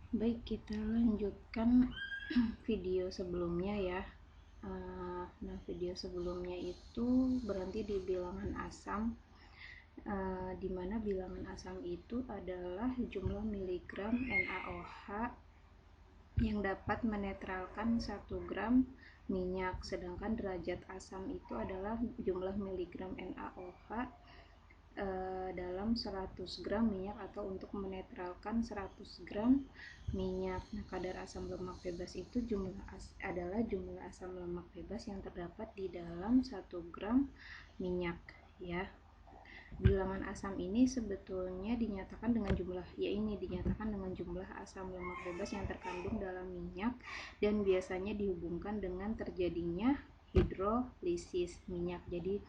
Baik, kita lanjutkan video sebelumnya ya. Nah, video sebelumnya itu berhenti di bilangan asam, di mana bilangan asam itu adalah jumlah miligram NaOH yang dapat menetralkan 1 gram minyak, sedangkan derajat asam itu adalah jumlah miligram NaOH dalam 100 gram minyak atau untuk menetralkan 100 gram minyak. Nah, kadar asam lemak bebas itu adalah jumlah asam lemak bebas yang terdapat di dalam 1 gram minyak ya. Bilangan asam ini sebetulnya dinyatakan dengan jumlah asam lemak bebas yang terkandung dalam minyak dan biasanya dihubungkan dengan terjadinya hidrolisis minyak. Jadi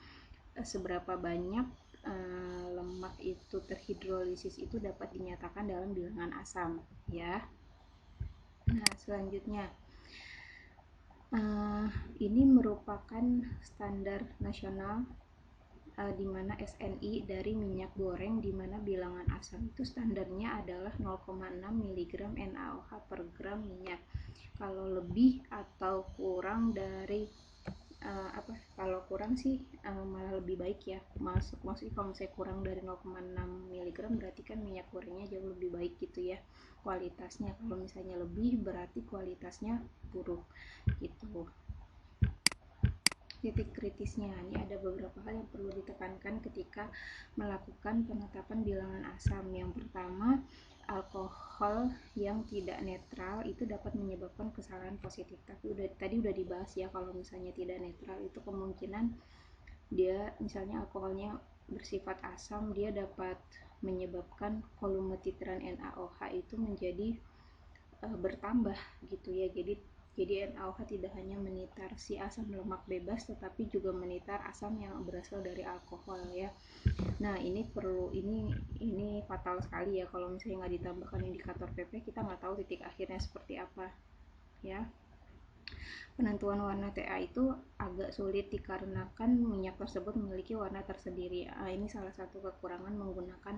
seberapa banyak lemak itu terhidrolisis itu dapat dinyatakan dalam bilangan asam ya. Nah, selanjutnya ini merupakan standar nasional di mana SNI dari minyak goreng, di mana bilangan asam itu standarnya adalah 0,6 mg NaOH per gram minyak. Kalau lebih atau kurang dari kalau kurang sih malah lebih baik ya. Maksudnya kalau misalnya kurang dari 0,6 mg berarti kan minyak gorengnya jauh lebih baik gitu ya kualitasnya. Kalau misalnya lebih berarti kualitasnya buruk gitu. Titik kritisnya, ini ada beberapa hal yang perlu ditekankan ketika melakukan penetapan bilangan asam. Yang pertama, alkohol yang tidak netral itu dapat menyebabkan kesalahan positif. Tapi tadi udah dibahas ya, kalau misalnya tidak netral itu kemungkinan dia misalnya alkoholnya bersifat asam, dia dapat menyebabkan volume titran NaOH itu menjadi bertambah gitu ya. Jadi NaOH tidak hanya menitar si asam lemak bebas tetapi juga menitar asam yang berasal dari alkohol ya. Nah, ini fatal sekali ya kalau misalnya nggak ditambahkan indikator PP, kita nggak tahu titik akhirnya seperti apa ya. Penentuan warna TA itu agak sulit dikarenakan minyak tersebut memiliki warna tersendiri. Ini salah satu kekurangan menggunakan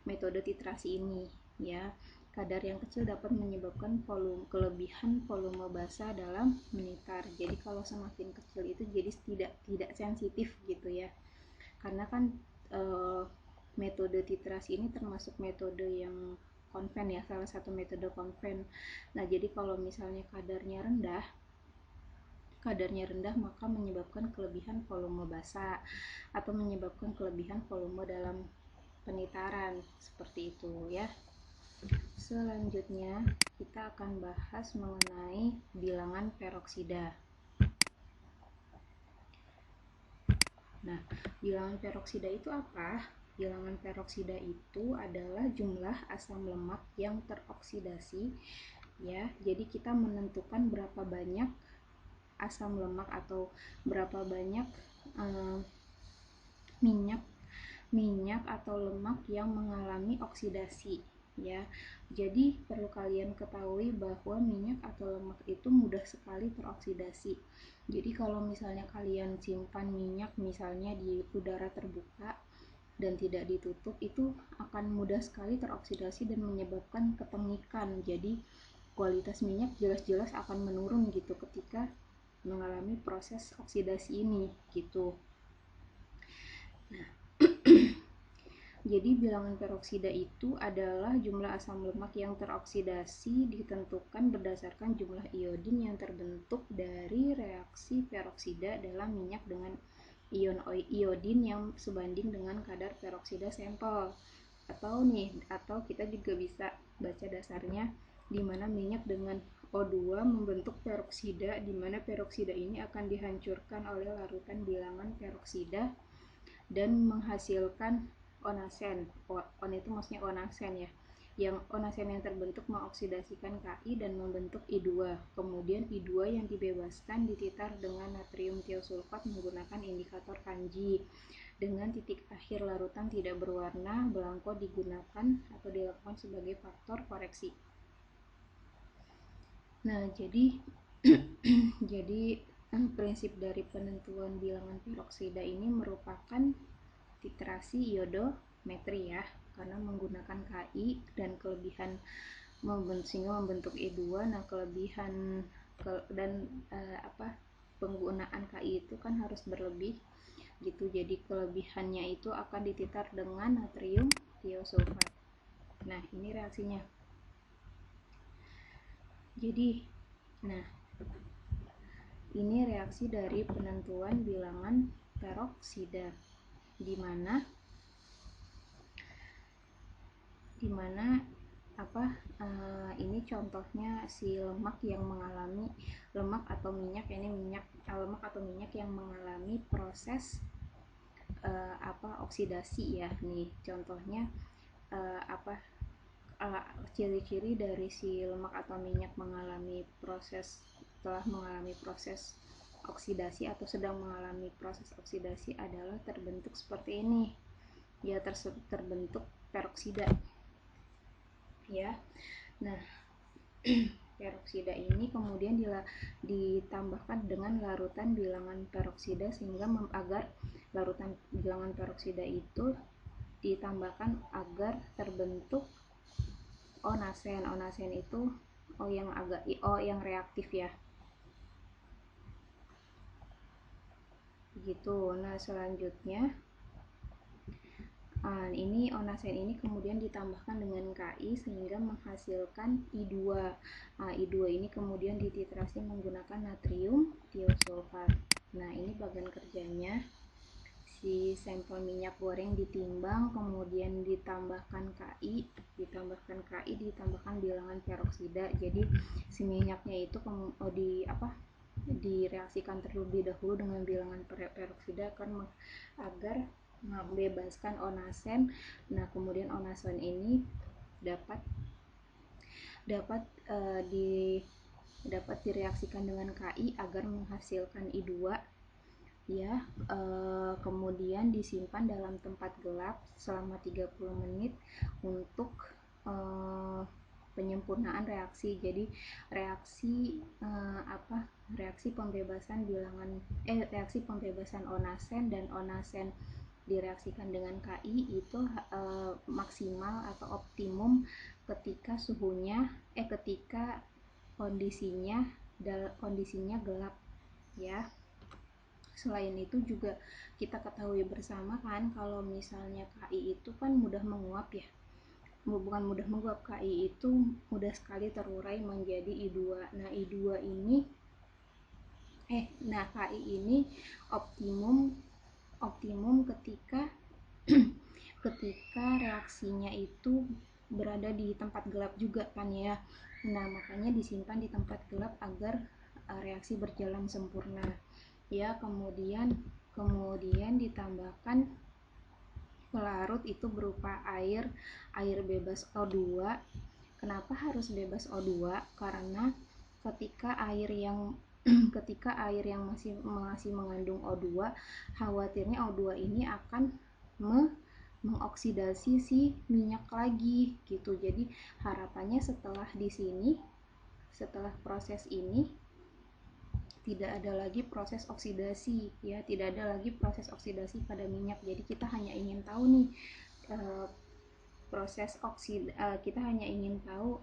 metode titrasi ini ya. Kadar yang kecil dapat menyebabkan kelebihan volume basa dalam menitar. Jadi kalau semakin kecil itu jadi tidak sensitif gitu ya. Karena kan metode titrasi ini termasuk metode yang konven ya, salah satu metode konven. Nah, jadi kalau misalnya kadarnya rendah maka menyebabkan kelebihan volume basa atau menyebabkan kelebihan volume dalam penitaran seperti itu ya. Selanjutnya kita akan bahas mengenai bilangan peroksida. Nah, bilangan peroksida itu apa? Bilangan peroksida itu adalah jumlah asam lemak yang teroksidasi ya. Jadi kita menentukan berapa banyak asam lemak atau berapa banyak minyak atau lemak yang mengalami oksidasi ya. Jadi perlu kalian ketahui bahwa minyak atau lemak itu mudah sekali teroksidasi. Jadi kalau misalnya kalian simpan minyak misalnya di udara terbuka dan tidak ditutup, itu akan mudah sekali teroksidasi dan menyebabkan kepengikan. Jadi kualitas minyak jelas-jelas akan menurun gitu ketika mengalami proses oksidasi ini gitu. Nah, jadi bilangan peroksida itu adalah jumlah asam lemak yang teroksidasi ditentukan berdasarkan jumlah iodin yang terbentuk dari reaksi peroksida dalam minyak dengan ion iodin yang sebanding dengan kadar peroksida sampel. Atau kita juga bisa baca dasarnya di mana minyak dengan O2 membentuk peroksida, di mana peroksida ini akan dihancurkan oleh larutan bilangan peroksida dan menghasilkan onasen. On itu maksudnya onasen ya. Yang onasen yang terbentuk mengoksidasikan Ki dan membentuk I2. Kemudian I2 yang dibebaskan dititar dengan natrium tiosulfat menggunakan indikator kanji. Dengan titik akhir larutan tidak berwarna, belangko digunakan atau dilakukan sebagai faktor koreksi. Nah, jadi prinsip dari penentuan bilangan peroksida ini merupakan titrasi iodometri ya, karena menggunakan Ki dan kelebihan sehingga membentuk E2. Nah, kelebihan dan penggunaan Ki itu kan harus berlebih gitu. Jadi kelebihannya itu akan dititar dengan natrium tiosulfat. Nah, ini reaksinya. Jadi, nah, ini reaksi dari penentuan bilangan peroksida, di mana ini contohnya si lemak yang mengalami lemak atau minyak yang mengalami proses oksidasi ya. Nih contohnya ciri-ciri dari si lemak atau minyak telah mengalami proses oksidasi atau sedang mengalami proses oksidasi adalah terbentuk seperti ini ya, terbentuk peroksida ya. Nah, peroksida ini kemudian ditambahkan dengan larutan bilangan peroksida, sehingga agar larutan bilangan peroksida itu ditambahkan agar terbentuk onasen. Onasen itu yang reaktif ya. Begitu. Nah, selanjutnya ini onasen ini kemudian ditambahkan dengan Ki sehingga menghasilkan I2. I2 ini kemudian dititrasi menggunakan natrium tiosulfat. Nah, ini bagian kerjanya. Si sampel minyak goreng ditimbang, kemudian ditambahkan Ki, ditambahkan bilangan peroksida. Jadi si minyaknya itu direaksikan terlebih dahulu dengan bilangan peroksida agar membebaskan onasen. Nah, kemudian onasen ini dapat direaksikan dengan Ki agar menghasilkan I2 ya. Kemudian disimpan dalam tempat gelap selama 30 menit untuk penyempurnaan reaksi. Jadi reaksi pembebasan onasen dan onasen direaksikan dengan Ki itu maksimal atau optimum ketika kondisinya gelap ya. Selain itu juga kita ketahui bersama kan, kalau misalnya Ki itu kan mudah menguap ya. Bukan mudah menguap, Ki itu mudah sekali terurai menjadi I2. Nah, I2 ini Ki ini optimum ketika reaksinya itu berada di tempat gelap juga kan ya. Nah, makanya disimpan di tempat gelap agar reaksi berjalan sempurna ya. Kemudian ditambahkan pelarut itu berupa air bebas O2. Kenapa harus bebas O2? Karena ketika air yang masih mengandung O2, khawatirnya O2 ini akan mengoksidasi si minyak lagi gitu. Jadi harapannya setelah proses ini tidak ada lagi proses oksidasi ya, pada minyak. Jadi kita hanya ingin tahu nih kita hanya ingin tahu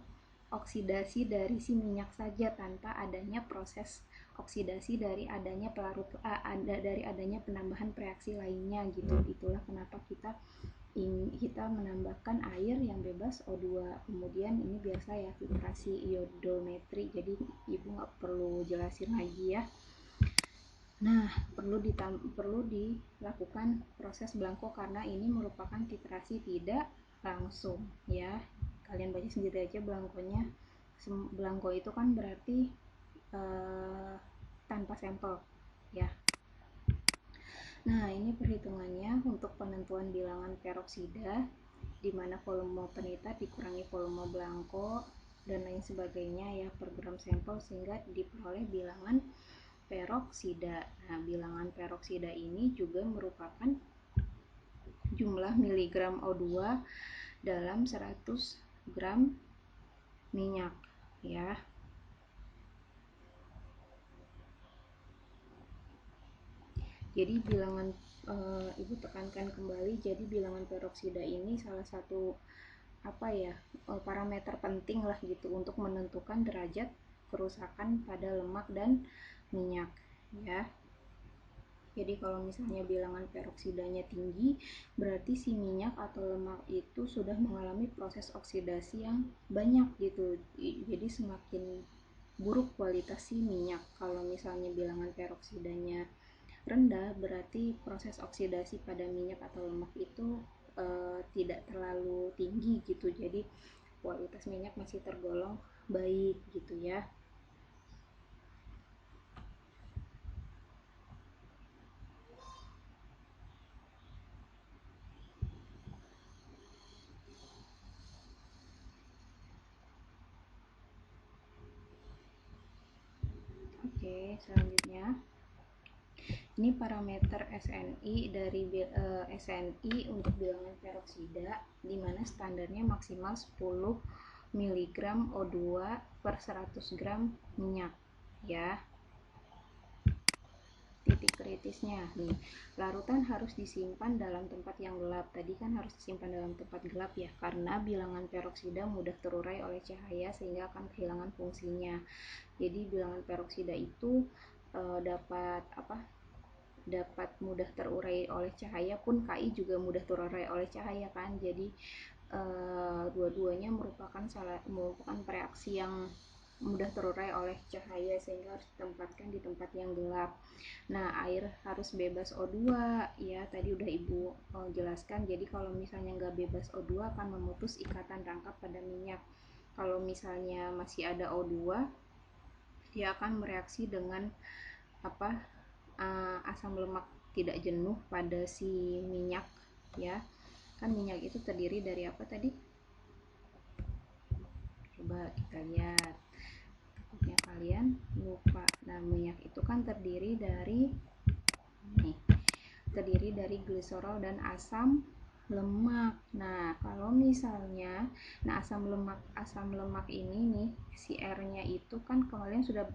oksidasi dari si minyak saja tanpa adanya proses oksidasi dari adanya penambahan reaksi lainnya gitu. Itulah kenapa kita menambahkan air yang bebas O2. Kemudian ini biasa ya, filtrasi iodometri, jadi ibu nggak perlu jelasin lagi ya. Nah, perlu dilakukan proses blanko karena ini merupakan titrasi tidak langsung ya. Kalian baca sendiri aja blankonya. Blanko itu kan berarti tanpa sampel ya. Nah, ini perhitungannya untuk penentuan bilangan peroksida, di mana volume penita dikurangi volume blanko dan lain sebagainya ya per gram sampel, sehingga diperoleh bilangan peroksida. Nah, bilangan peroksida ini juga merupakan jumlah miligram O2 dalam 100 gram minyak ya. Jadi bilangan ibu tekankan kembali, jadi bilangan peroksida ini salah satu apa ya, parameter penting lah gitu untuk menentukan derajat kerusakan pada lemak dan minyak ya. Jadi kalau misalnya bilangan peroksidanya tinggi, berarti si minyak atau lemak itu sudah mengalami proses oksidasi yang banyak gitu. Jadi semakin buruk kualitas si minyak. Kalau misalnya bilangan peroksidanya rendah, berarti proses oksidasi pada minyak atau lemak itu tidak terlalu tinggi gitu. Jadi kualitas minyak masih tergolong baik gitu ya. Oke, selanjutnya ini parameter SNI dari SNI untuk bilangan peroksida, di mana standarnya maksimal 10 mg O2 per 100 gram minyak ya. Titik kritisnya nih, larutan harus disimpan dalam tempat yang gelap. Tadi kan harus disimpan dalam tempat gelap ya, karena bilangan peroksida mudah terurai oleh cahaya sehingga akan kehilangan fungsinya. Jadi bilangan peroksida itu dapat dapat mudah terurai oleh cahaya pun KI juga mudah terurai oleh cahaya kan. Jadi dua-duanya merupakan reaksi yang mudah terurai oleh cahaya sehingga harus ditempatkan di tempat yang gelap. Nah, air harus bebas O2 ya, tadi udah Ibu jelaskan. Jadi kalau misalnya nggak bebas O2 akan memutus ikatan rangkap pada minyak. Kalau misalnya masih ada O2, dia akan bereaksi dengan asam lemak tidak jenuh pada si minyak ya. Kan minyak itu terdiri dari apa tadi? Coba kita lihat, takutnya kalian lupa. Nah, minyak itu kan terdiri dari gliserol dan asam lemak. Nah, kalau misalnya asam lemak ini nih, si R-nya itu kan kalian sudah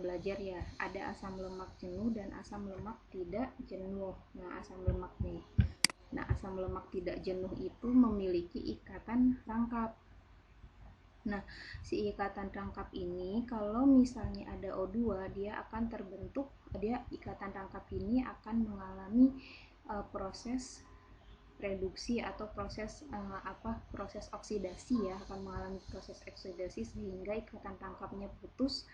belajar ya, ada asam lemak jenuh dan asam lemak tidak jenuh. Nah, asam lemak tidak jenuh itu memiliki ikatan rangkap. Nah, si ikatan rangkap ini kalau misalnya ada O2, ikatan rangkap ini akan mengalami proses reduksi atau proses oksidasi ya, akan mengalami proses oksidasi sehingga ikatan rangkapnya putus,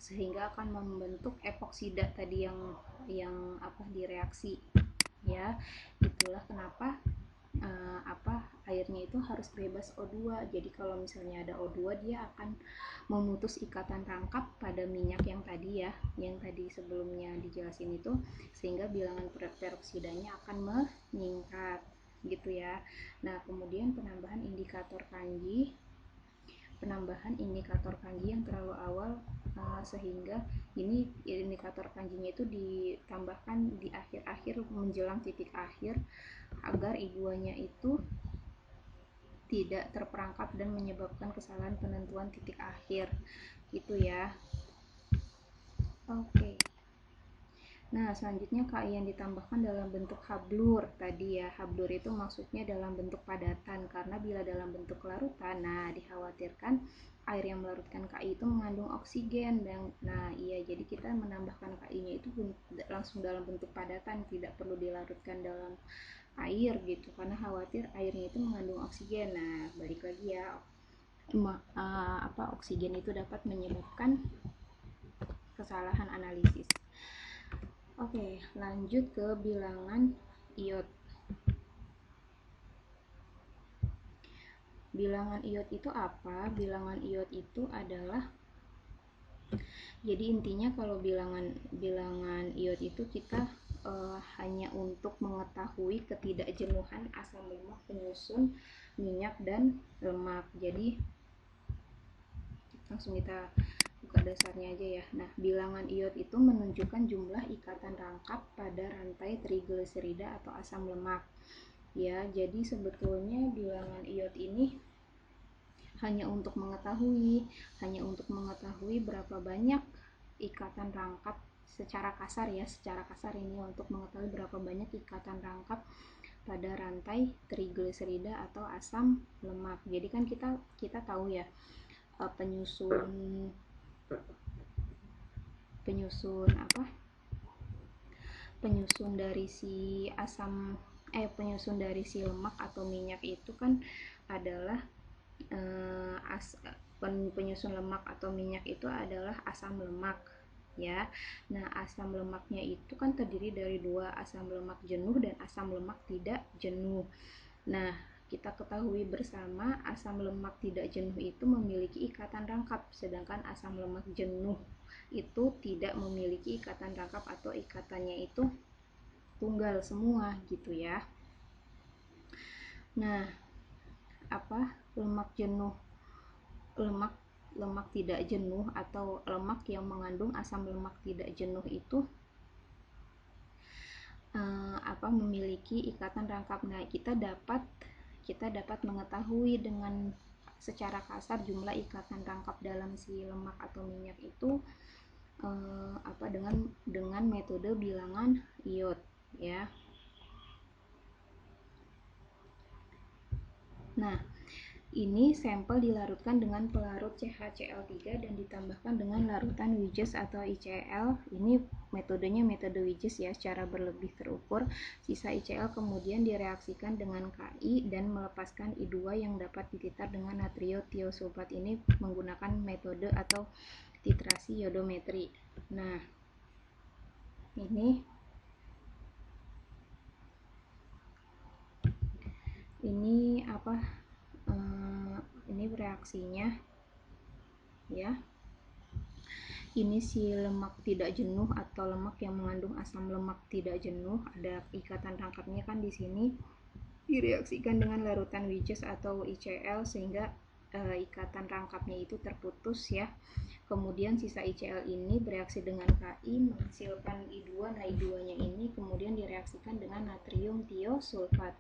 sehingga akan membentuk epoksida tadi yang direaksi ya. Itulah kenapa airnya itu harus bebas O2. Jadi kalau misalnya ada O2, dia akan memutus ikatan rangkap pada minyak yang tadi sebelumnya dijelasin itu, sehingga bilangan peroksidanya akan meningkat gitu ya. Nah, kemudian penambahan indikator kanji yang terlalu awal, sehingga ini indikator kanjinya itu ditambahkan di akhir-akhir menjelang titik akhir agar I2-nya itu tidak terperangkap dan menyebabkan kesalahan penentuan titik akhir gitu ya. Oke. Nah, selanjutnya KI yang ditambahkan dalam bentuk hablur tadi ya. Hablur itu maksudnya dalam bentuk padatan, karena bila dalam bentuk larutan, nah dikhawatirkan air yang melarutkan KI itu mengandung oksigen. Nah iya, jadi kita menambahkan KI-nya itu langsung dalam bentuk padatan, tidak perlu dilarutkan dalam air gitu, karena khawatir airnya itu mengandung oksigen. Nah, balik lagi ya, oksigen itu dapat menyebabkan kesalahan analisis. Oke, lanjut ke bilangan iod. Bilangan iod itu apa? Bilangan iod itu adalah, jadi intinya kalau bilangan iod itu kita hanya untuk mengetahui ketidakjenuhan asam lemak penyusun minyak dan lemak. Jadi langsung kita buka dasarnya aja ya. Nah, bilangan iod itu menunjukkan jumlah ikatan rangkap pada rantai trigliserida atau asam lemak ya. Jadi sebetulnya bilangan iod ini hanya untuk mengetahui berapa banyak ikatan rangkap secara kasar ini, untuk mengetahui berapa banyak ikatan rangkap pada rantai trigliserida atau asam lemak. Jadi kan kita tahu ya, penyusun dari si penyusun dari si lemak atau minyak itu kan adalah penyusun lemak atau minyak itu adalah asam lemak ya. Nah, asam lemaknya itu kan terdiri dari dua, asam lemak jenuh dan asam lemak tidak jenuh. Nah, kita ketahui bersama asam lemak tidak jenuh itu memiliki ikatan rangkap, sedangkan asam lemak jenuh itu tidak memiliki ikatan rangkap atau ikatannya itu tunggal semua gitu ya. Nah, lemak tidak jenuh atau lemak yang mengandung asam lemak tidak jenuh itu memiliki ikatan rangkap. Nah, kita dapat mengetahui dengan secara kasar jumlah ikatan rangkap dalam si lemak atau minyak itu dengan metode bilangan iod ya. Nah, ini sampel dilarutkan dengan pelarut CHCl3 dan ditambahkan dengan larutan Wiges atau ICL. Ini metodenya metode Wiges ya, secara berlebih terukur. Sisa ICL kemudian direaksikan dengan Ki dan melepaskan I2 yang dapat dititar dengan natriotiosulfat. Ini menggunakan metode atau titrasi iodometri. Nah, ini ini reaksinya ya. Ini si lemak tidak jenuh atau lemak yang mengandung asam lemak tidak jenuh, ada ikatan rangkapnya kan di sini, direaksikan dengan larutan Wiges atau ICL sehingga ikatan rangkapnya itu terputus ya. Kemudian sisa ICL ini bereaksi dengan Ki menghasilkan I2. Nah, I2-nya ini kemudian direaksikan dengan natrium tiosulfat.